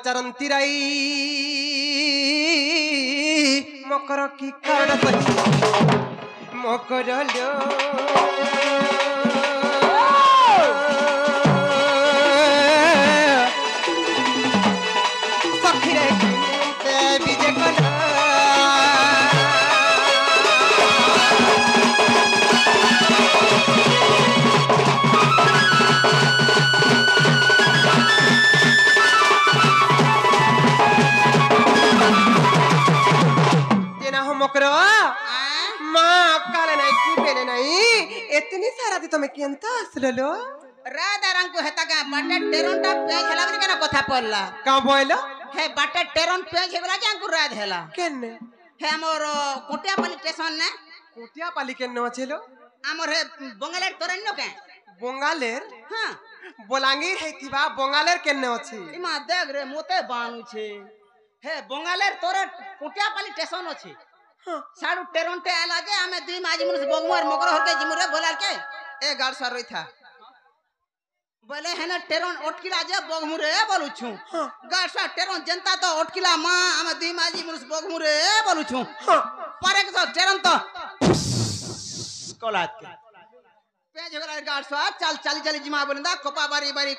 पचारती राई मकर की कारण मकर सखीरे विजय कला इतनी सारा दी तुम्हें केंता असललो राधारंग को हेता का बाटे टेरोंटा पेज हेला बनी केना कथा पड़ला का बोइलो हे बाटे टेरोन पेज हेला जांकु राध हेला केने हे हमर कोटियापाली स्टेशन ने कोटियापाली केने अछेलो हमर हे बंगालेर तोरन्नो के बंगालेर हां बोलांगीर हेतिबा बंगालेर केने अछि इमा देख रे मोते बानु छे हे बंगालेर तोरे कोटियापाली स्टेशन अछि साडू टेरोंटे आला जे हमें दुई माजी मुस बगमुर मकर हरके जिमुरे बोलाल के ए गाड़ सर रही था बोले है ना टेरोन अटकिला जे बगमुरे बोलु छु गाड़ सर टेरोन जनता तो अटकिला मां हमें दुई माजी मुस बगमुरे बोलु छु पारे के तो टेरोन तो कोलात के पेज होला गाड़ सर चल चली चली जिमा बोलिंदा कोपाबारी बारी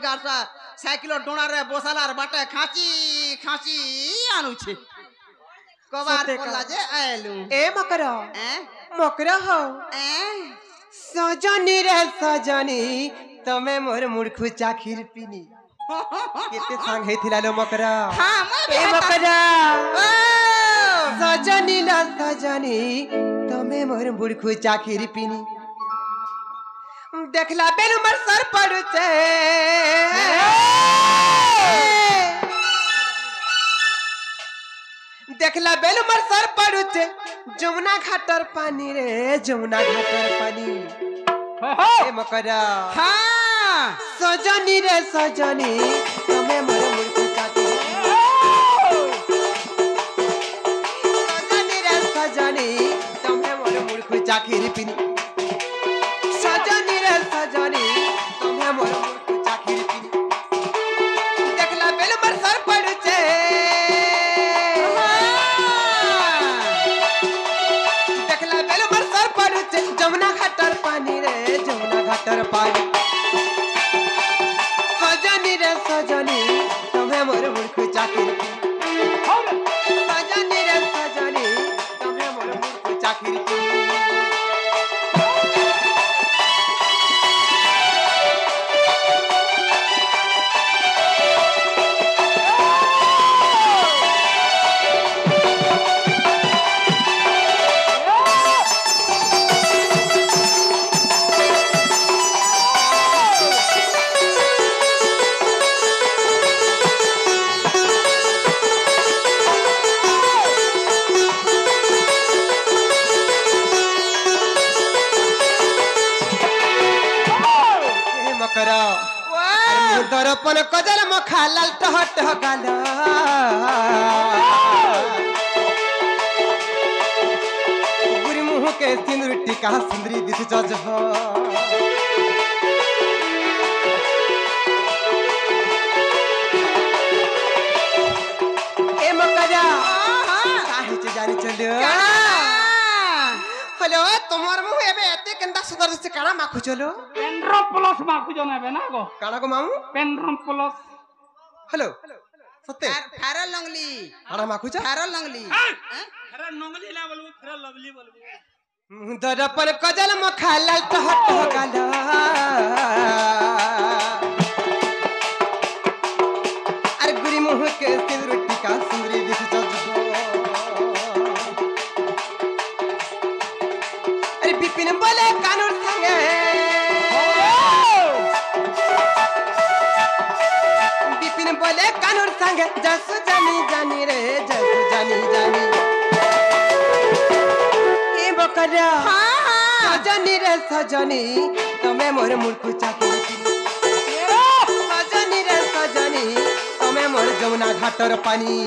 गाड़ सर साइकिल डोना रे बोसालार बाटे खाची आनु छे कबार कोला जे आलू ए मकरा मकरा हो सजनी रे सजनी तमे मोर मुड़खु चाखिर पिनी केते संग हेथिला लो मकरा हां ए मकरा सजनी ला सजनी तमे मोर मुड़खु चाखिर पिनी देखला बेल मर सर पड़ते देखला बेल मर सर पड़ुचे जमुना घाटर पानी रे जमुना घाटर पानी ए मकरा हां सजनी रे सजनी तमे मोर मुड़को चाटी सजनी रे सजनी तमे मोर मुड़को चाखिर पिनी सजनी रे सजनी तमे मोर मुड़को चाखिर पिनी देखला बेल मर सर पड़ुचे जमुना घाटर पानी रे जमुना घाटर पानी सजनी रे सजनी तमे मोर मुड़को चाखिर सजनी रे सजनी तमे मोर मुड़को चाखिर दरपन कजल मखा लाल टह टह गाल गुरी मुह के सिंदूर टीका सुंदरी दिस जज ए मकरा काहे से जानी चलियो हेलो तुम्हार मुह एबे एते केंदा सुदर से काना माखु चलो पेंड्रम प्लस माखु जने बे ना गो काना को मामू पेंड्रम प्लस हेलो सत्य थारा लंगली काना माखु च थारा लंगली थारा नंगली ना बोलबो थारा लवली बोलबो दरपन कजल मखा लाल टह टह गाल अरे गुरी मुह के सिंदूर टीका सुंदरी दिस जज बिपिन बोले कानून संगे बिपिन बोले कानून संगे जसु जानी जानी रे जसु जानी जानी ए बकरा सजनी रे सजनी तमे मोर मुड़को चाखिर सजनी रे सजनी तमे मोर जमुना घाटर पानी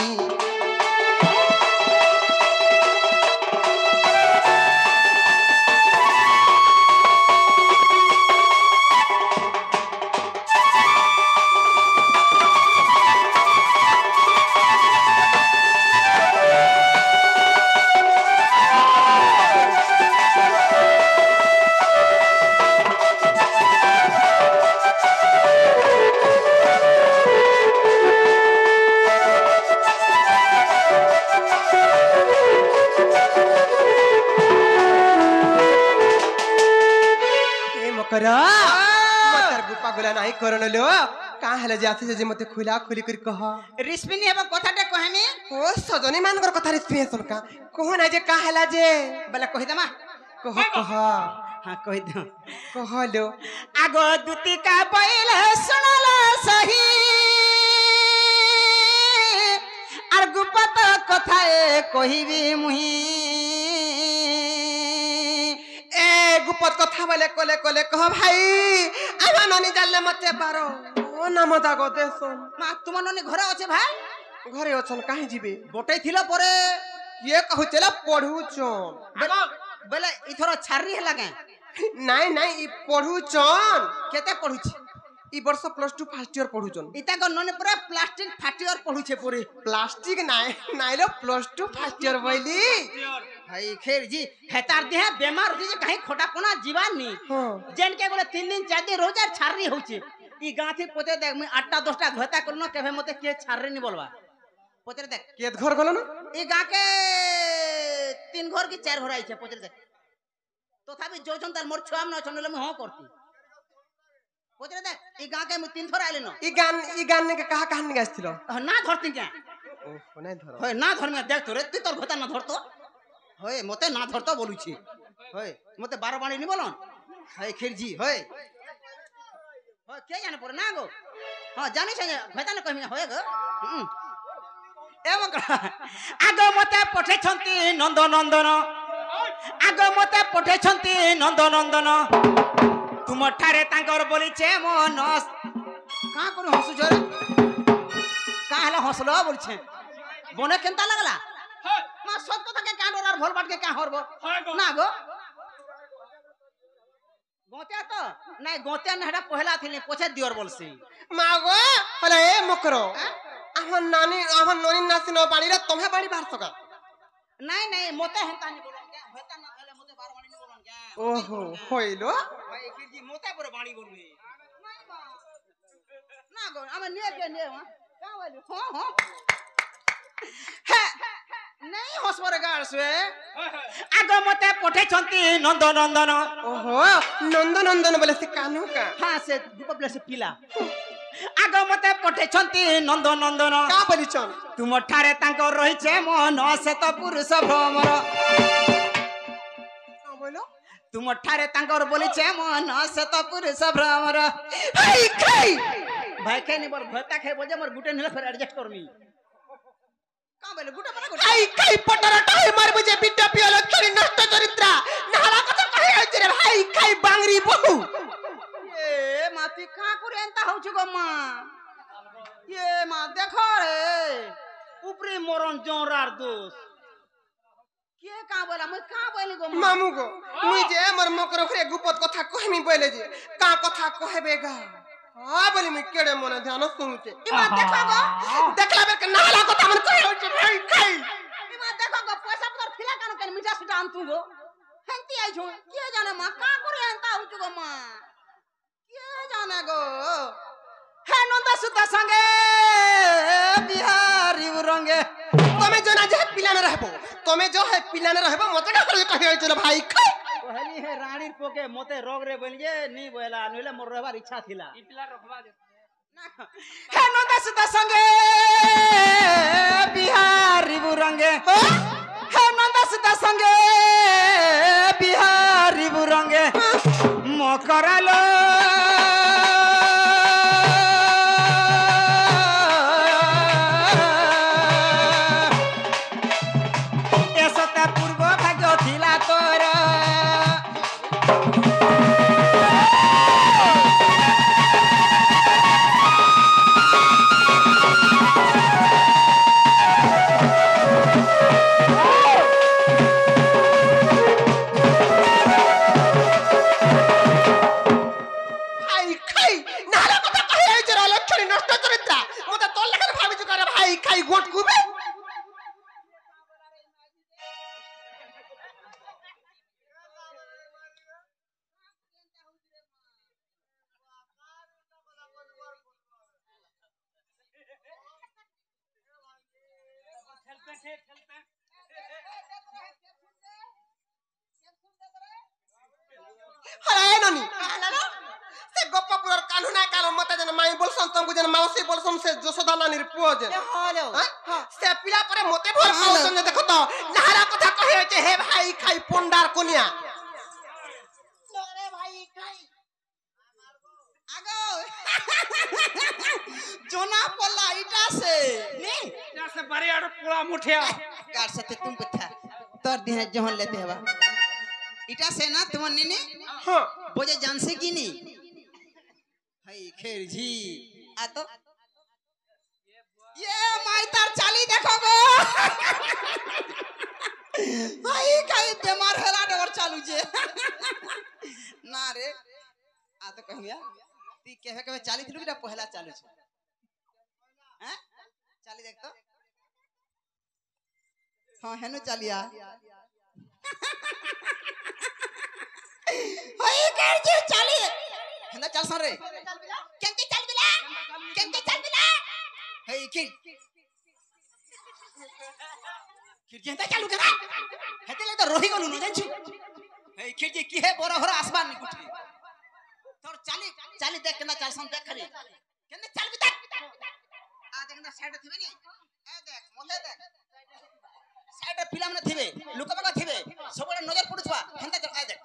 कर मतर गुपा गुला नाही करन लो का हले जाथि जे मते खुला खुली कर कह रिस्पिनी हेबो कथाटे कहमी ओ सजनी मानकर कथा रिस्पी सुन का कह ना जे का हला जे बोले कहि दमा कह हां कहि द कह लो आगो दुती का पहिले सुनला सही आर गुपत कथाए कहिबी मुही ए गुपत कथा बोले कोले कोले कह भाई आमा ननी जाले मते पारो ओ नाम दागो देसन मा तुम ननी घरे अछि भाई घरे अछन काहे जीबे बटै थिला परे ये कहू चला पढू चन बोले इथरो छाररी हला के नाइ नाइ ई पढू चन केते पढुछि ई वर्ष प्लस 2 फर्स्ट ईयर पढू चन इता को नने पूरा प्लास्टिक फाटियर पढुछे पूरे प्लास्टिक नाइ नाइलो प्लस 2 फर्स्ट ईयर बोली भाई खेर जी हेतार देह बेमार जी कहीं खोटा कोना जीवन नी हां जेन के बोले 3 दिन 4 दिन रोज छाररी होछि ई गांठी पोते देख मैं 8टा 10टा घता करनो केभे मते के छाररी नी बोलबा पोते देख केत घर गलो ना ई गा के 3 घर की 4 घर आइछे पोते देख तथापि जोजन तार मोर छुआम न छनले मैं हां करती पोते देख ई गा के मैं 3 थर आइले न ई गान ने के कहा कहानी गाइथिलो ना धरती क्या ओह नै धर होय ना धर में देख तो रे तू तोर घता ना धरतो होय मते ना धरतो बोलुछि होय मते 12 बाणी नी बोलन हाय खिरजी होय होय के जाने पर ना गो हां जानि छै घता ना कहमी होय गो ए मकड़ा आगो मते पठे छंती नंद नंदन आगो मते पठे छंती नंद नंदन तुम ठारे तांकर बोली छे मन का करू हसु जरे का हला हसलो बोल छे बने केनता लागला मा सब कथा के कांडोर और भोल बाट के का हरबो ना गो गोत्या तो नहीं गोत्या नहडा पहला थिली पोछे दियोर बोलसी मागो हले ए मकरो आहन नानी नासी न पानी रे तुम्हे बाड़ी बाहर सका नहीं नहीं मोते हंता नहीं बोलन क्या होता ना हले मोते 12 बाणी नहीं बोलन क्या ओहो होइलो भाई किरजी मोते पर बाणी बोलबे ना गो हम ने के ने का बोली हां हां नहीं हसबर गाड़ से आगो मते पठे छंती नंद नंदन ओहो नंद नंदन बोले से कानो का हां से दुपले से पीला आगो मते पठे छंती नंद नंदन का बोली चन तुम ठारे तांको रही छे मन से तो पुरुष भ्रमर का बोलो तुम ठारे तांको बोली छे मन से तो पुरुष भ्रमर हाय खाई भाई के नहीं बोल भता खाई बोजे मोर गुटे नेला फिर एडजस्ट करमी का बोले गुटे बना गुटे हाय खाई पटर टाई मार बुझे बिट्टा पियलो चोरी नष्ट चरित्रा नाला कथा कहे आइछ रे हाय खाई बांगरी बहु ए माती का करे एंता होछु गो मां ये मां देखो रे ऊपरी मोरन जोरार दोस्त के का बोला मैं का बोली गो मामू गो मुई जे हमर मकर घरे गुपत कथा कहमी बोले जे का कथा कहबेगा हां बोली मैं केड़े मन ध्यान सुनते इमा देखो गो देखला बे के नाला कथा मन कहे होछ भाई खाई इमा देखो गो पैसा पतर फिला कान के मीठा सुटा आनतू गो हंती आई छो के जाने मां का करे एंता होछु गो मां के जाने गो हे नंदा सुता संगे बिहारी रंगे तमे जना जे पिलाने रहबो तमे जो है पिलाने रहबो मते का कहे होछ रे भाई खाई कहली है रानी पोके मते रोग रे बोल जे नी बोला नले मोर रहबार इच्छा थिला ई पिला रखबा दे हे नंदा सुता संगे बिहारी रंगे हे नंदा सुता संगे बिहारी रंगे मकरालो एसता पूर्व भाग्य थिला तोर भाई खाई नाला कथा कहे आइछ रे लक्षणी नष्ट चरित्रा मते तोल लेखन भाबी छु करे भाई खाई गोट कुबे हले ननी मारो मते जन माई बोलसन तुमको जन मौसी बोलसन से जसोदा नानी पुओ जन हेलो से पिला परे मते भर पाउसन देखो तो लहरा कथा कहे छे हे भाई खाई पंडार कोनिया अरे भाई खाई आगो जोना पल्ला इटा से नहीं यहाँ से बड़े आड़ पोड़ा मुठिया कार से तुम कथा तोर देह जहन लेते हवा इटा से ना तुम ने हां बोझे जान से की नहीं भाई खेर जी आ तो ये माई तार चाली देखो गो भाई कहीं बीमार हेला डर चालू जे ना रे आ तो कहिया ती केहे केहे चाली थिलु कि पहला चालू छे हैं चाली देख तो हां हेनु चालिया भाई कर जे चाली हेना चल सर रे केंके चल बिला हे की जेंता चालू करा हेतेले तो रोही गलु न जानछु हे खिड़की की है बड़ा हर आसमान नि गुठी तोर चाली देख केना चल सम देख खरी केने चल बिता आ देखना साइड थिबे नि ए देख मोते देख साइड फिल्म न थिबे लुकबा थिबे सबले नजर पडुछवा हेंता चल आ देख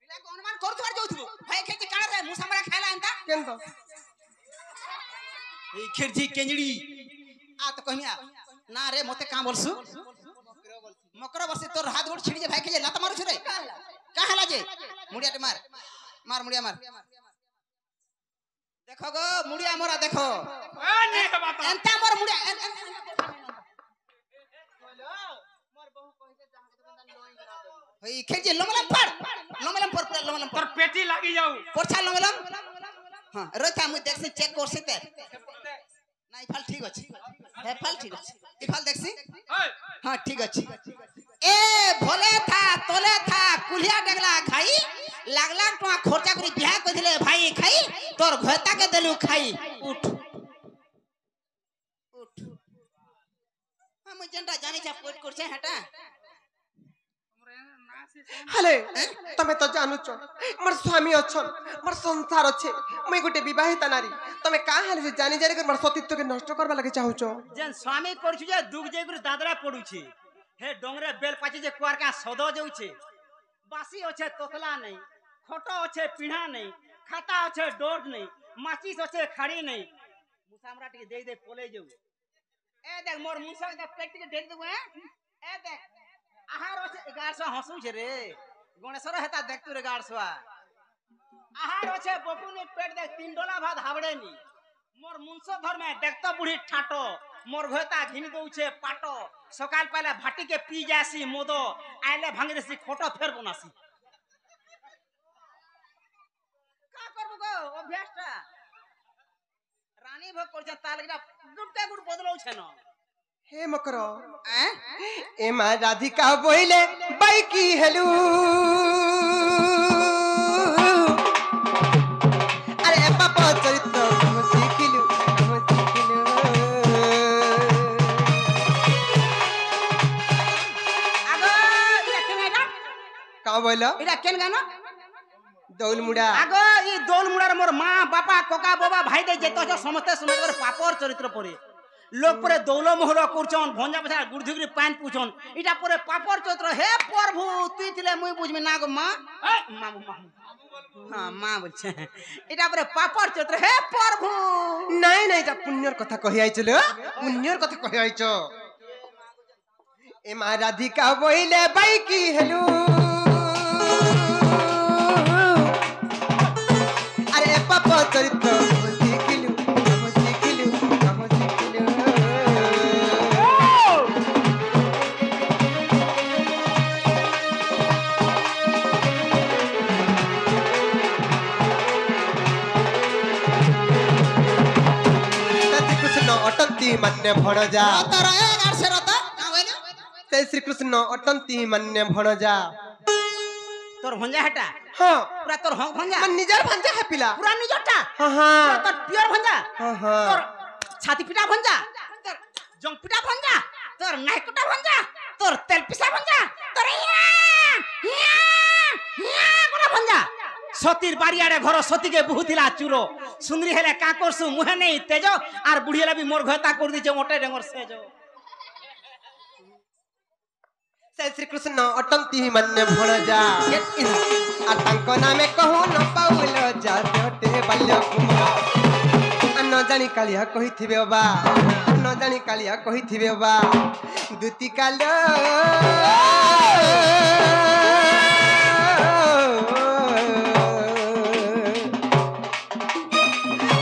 पिला को अनुमान करथुवार जाउथबो भाई खेजी काना रे मुसा मरा खाला एंता केन तो ए खेजी केंजड़ी आ तो कहमिया ना रे मते का बोलसु मकर बसे तोर हाथ गोड़ छिड़ी जे भाई खेजे लात मारू रे का हला जे मुड़िया ते मार मुड़िया मार देखो गो मुड़िया मोरा देखो नहीं है बात एंता मोर मुड़िया मोर बहु कहि के जहां के बंदा लोई करा दे हई खेजे लमलम पर पूरा लमलम पर पेटी लागी जाऊ पोछा लमलम हां रोता मु देखसी चेक करसी ते नहीं फल ठीक अछि हे फल ठीक अछि ई फल देखसी हां ठीक अछि ए भोले था तोले था कुलिया डगला खाई लागला टका खर्चा करी बियाह कर दिले भाई खाई तोर घोता के देलु खाई उठ हम जनता जानि छ पोट करछे हटा हले तमे तो जानू छ मोर स्वामी अछन मोर संसार अछि मैं गुटे विवाहिता नारी तमे का हाल से जानी जानी कर मोर सतीत्व के नष्ट करबा लगे चाहू छ जेन स्वामी करछु जे दुख जे गुर दादरा पडु छी हे डोंगरे बेल पाची जे कुआर का सदो जाउ छे बासी अछे तोतला नहीं खोटो अछे पीढ़ा नहीं खाता अछे डोड नहीं माचिस अछे खाड़ी नहीं मुसामरा टिके दे दे पोले जाउ ए देख मोर मुसा के पेट के ढेर देबो ए देख आहार अछे 1100 हसु छे रे गणेशर हेता देख तू रे 1100 आहार अछे बपुने पेट देख 3 डोला भात हावड़े नी मोर मुंसो धर में देखतो बुढ़ी ठाटो मोर घोता घिन दउ छे पाटो सकाल पहले भाटी के पी जासी मोदो आइले भांगरेसी खोटो फेर बनासी का करबो गो अभ्यासटा रानी भोग करछ तालगिरा गुटका गुट बदलौ छे न हे मकरो ए मां राधिका बोइले बाई की हेलू अरे पापा चरित्र हम सिखिलु आगो इरा केनेडा का बोइला इरा केन गाना दौल मुड़ा आगो ई दौल मुड़ार मोर मां बापा कोका बाबा भाई दे जेतो छ समस्त सुनकर पापर चरित्र परे लोग परे दौलो मोहरा कुरचन भंजा बसा गुड़धुगरी पान पूछन इटा परे पापर चरित्र हे प्रभु तुई थिले मुई बुझमे ना गो मां मां हां मां बोलछे इटा परे पापर चरित्र हे प्रभु नहीं नहीं जा पुण्यर कथा कहि आइचलो पुण्यर कथा कहि आइचो ए मां राधिका बोइले बाई की हेलू अरे पापा चरित्र सिखिलु अटंती मान्य भणजा तर ए गार से रत का होइलो ते श्री कृष्ण अटंती मान्य भणजा तोर भंजा हटा हां पूरा तोर हक भंजा मन निजर भंजा है पिला पूरा निजटा हां हां तोर प्योर भंजा हां तोर छाती पिटा भंजा तोर जंग पिटा भंजा तोर नाइकुटा भंजा তোর তেল পিসা ভঞ্জা তোর কোনা ভঞ্জা সতীর বাড়িয়াড়ে ঘর সতীকে বহুতিলা চুর সুন্দরী হেলে কা করছু মুহে নেই তেজ আর বুড়ি হেলে বি মোর ঘতা করে দিছে মোটে ডেঙ্গর সেজ ସେ ଶ୍ରୀକୃଷ୍ଣ ଅଟନ୍ତି ମାନେ ଭଣଜା ଆଉ ତାଙ୍କ ନାମେ କହୁ ନ ପାଉଲ ଯା ଦେହଟେ ବାଲ୍ୟ କୁମାର ନ ଜାଣି କାଳିଆ କହିଥିବେ ବା ନ ଜାଣି କାଳିଆ କହିଥିବେ ବା ଦୁତି କାଲ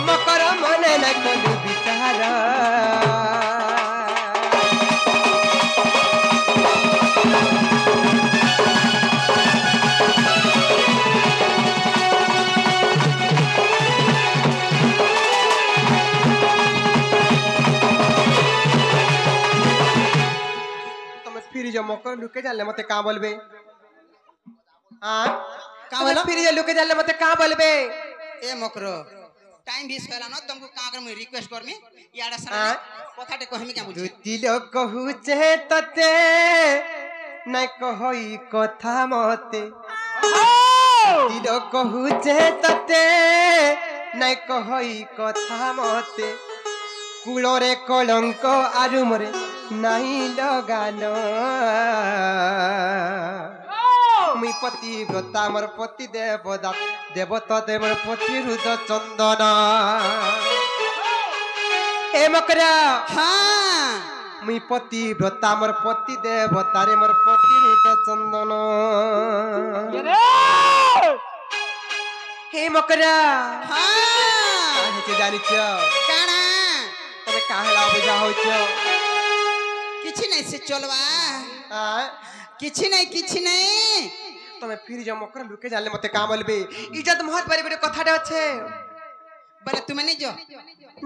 ମକର ମନେ ନା କଲୁ ବିଚାର फिर जो मकर लुके जाले मते का बोलबे हां का बोलो फिर जो लुके जाले मते का बोलबे ए मकरो टाइम भी सला न तुमको का कर मैं रिक्वेस्ट करमी याडा सरा कथाटे कहमी क्या बुझी दिलो कहू चे तते नै कहई कथा मते दिलो कहू चे तते नै कहई कथा मते कुलोरे कलंक आरु मरे नहीं लगानो मुई पति व्रता मोर पति देवदा देवता देवर पति रुद चंदन ए मकरा हां मुई पति व्रता मोर पति देवता रे मोर पति रुद चंदन हे मकरा हां काहे जानि छ काना तबे काहेला बुझा हो छ किछि नहीं से चलवा हां किछि नहीं तमे फिर जो मकर लुके जाले मते का बोलबे इज्जत महत बारे गोटे कथाटे अच्छे बोले तुमे नहीं जो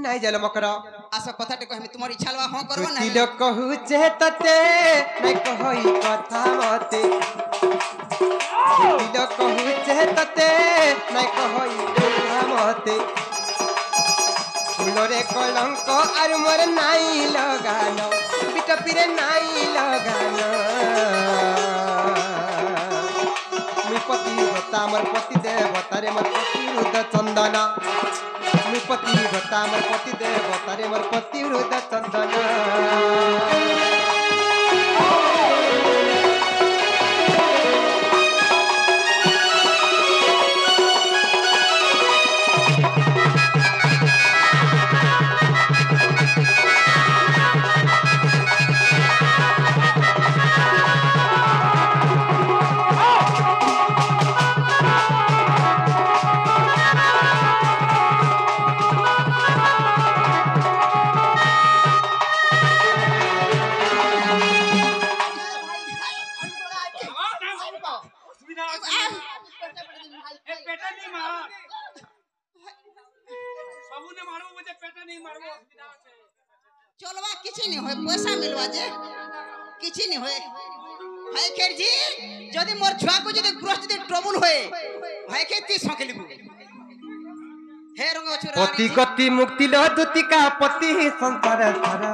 नहीं जाले मकर आसा कथाटे कहमी तुमर इच्छा लवा हां करबो ना दिलो कहू चे तते नहीं कहई कथा मते दिलो कहू चे तते नहीं कहई कथा मते फुलरे कलंक आरु मोर नाई लगानो बिटा पिरे नाई लगानो मुई पति व्रता मोर पति देवता रे मोर पति रुद चंदन मुई पति व्रता मोर पति देवता रे मोर पति रुद चंदन चलवा किछि नहीं होय पैसा मिलवा जे किछि नहीं होय हाय खेर जी जदी मोर छुआ को जदी ग्रह जदी ट्रबल होय हाय के ती सकेलिबु हे रंग छुरा पति गति मुक्ति लो दुतिका पति संसार सारा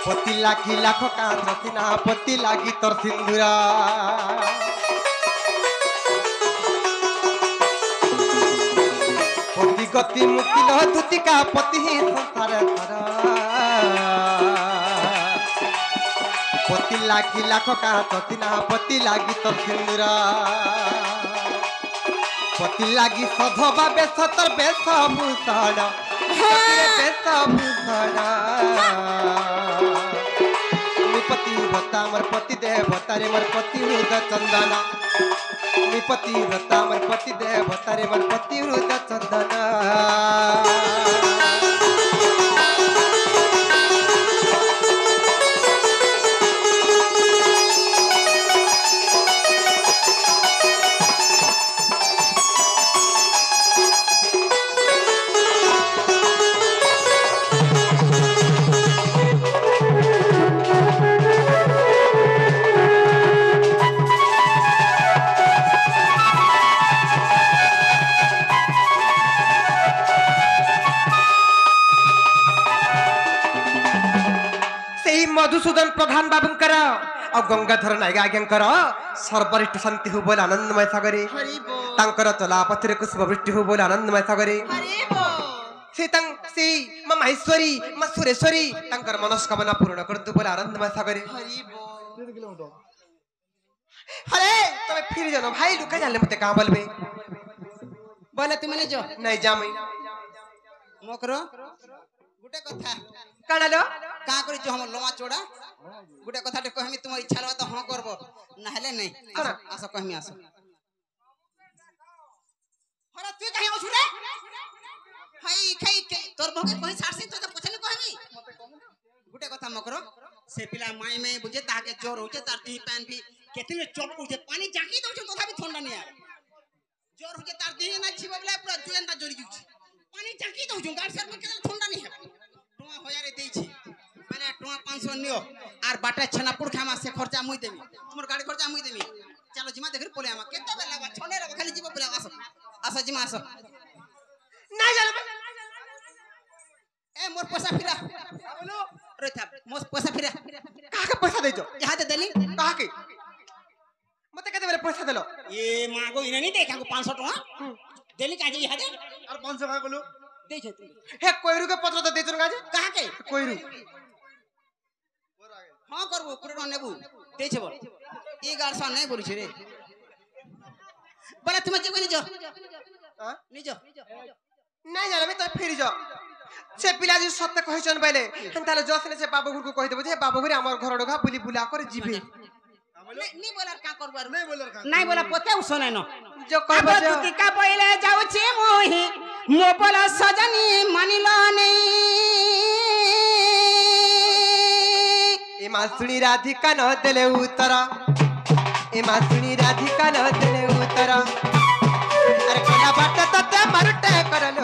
पति लागी लाख का रसिना पति लागी तोर सिंदूरा पति गति मुक्ति लो दुतिका पति संसार सारा पति लागी लाख का रसिना पति लागी तोर सिंदूरा पति लागी सधवा बेस तोर बेस भूषण बेस भूषण पति भत्ता मोर पति देवता रे मोर पति रुद चंदन पति भत्ता मोर पति देवता रे मोर पति रुद चंदन প্রধান বাবুঙ্কর আর গঙ্গাধর নায়ক আজ্ঞাঙ্কর সর্বরিষ্ট শান্তি হু বলে আনন্দময় সাগরে হরি বল তাঙ্কর চলা পথরে কুশুম বৃষ্টি হু বলে আনন্দময় সাগরে হরি বল সেই মা মাহেশ্বরী মা সুরেশ্বরী তাঙ্কর মনস্কামনা পূর্ণ করতু বলে আনন্দময় সাগরে হরি বল আরে তবে ফিরে জানো ভাই লুকা জানলে মতে কাঁ বলবে বলে তুমি নিজ নাই জামাই মকর গুটে কথা কানালো কাঁ করিছ আমার লোমা চোড়া গুটে কথাটা কহমি তোমার ইচ্ছা হলে তো হ্যাঁ করব না হলে নাই আসো আসো কহমি আসো হরা তুই কাহি আছু রে হাই খাই তোর ভগে কহি ছাড়ছি তো পছলে কহমি গুটে কথা মকর সে পিলা মাই মাই বুঝে তাকে জ্বর হচ্ছে তার টি প্যান ভি কেতলে চপ উঠে পানি জাকি দউছ তথাপি ঠান্ডা নি আর জ্বর হচ্ছে তার দেহে না ছিবা বলে পুরা জুয়েন্তা জড়ি যাচ্ছে পানি জাকি দউছ গাড় সর কেতলে ঠান্ডা নি হবে টুয়া হজারে দেইছি মানে টুয়া 500 নিও আর বাটা ছানাপুর খামা সে খরচা মুই দেমি তোমার গাড়ি খরচা মুই দেমি চলো জিমা দেখি পলে আমা কেতে বেলা লাগবা ছনে রে খালি জিবা পলে আসো আসো জিমা আসো না জানো এ মোর পয়সা ফিরা বলো রে থাপ মোর পয়সা ফিরা কাকে পয়সা দেইছো ইহাতে দেলি কাকে মতে কেতে বেলে পয়সা দেলো এ মাগো ইনে নি দেখাগো 500 টাকা দেলি কাজে ইহাতে আর 500 টাকা কইলো দেইছো তুই হে কইরুকে পত্র তো দেইছো কাজে কাকে কইরু হ্যাঁ করবো পুরো নেবু দেইছে বল এই গাড়সা নাই বলিছে রে বলে তুমি যে নিজ হ্যাঁ নিজ নাই জানো তো ফিরে যাও সে পিলা যদি সত্য কহিছন বাইলে তাহলে জসনে সে বাবু গুরু কই দেব যে বাবু গুরি আমার ঘর ঢোকা বুলি বুলা করে জিবে নি বলার কা করবো আর নাই বলার কা নাই বলা পতে শুনে ন যে কইব যে কা বইলে যাଉଛି মোহি মো বলা সজনী মানিল নেই এ মাসুনি রাধিকা ন দেলে উত্তর এ মাসুনি রাধিকা ন দেলে উত্তর আরে কোলা বাট ততে মারুটে করলো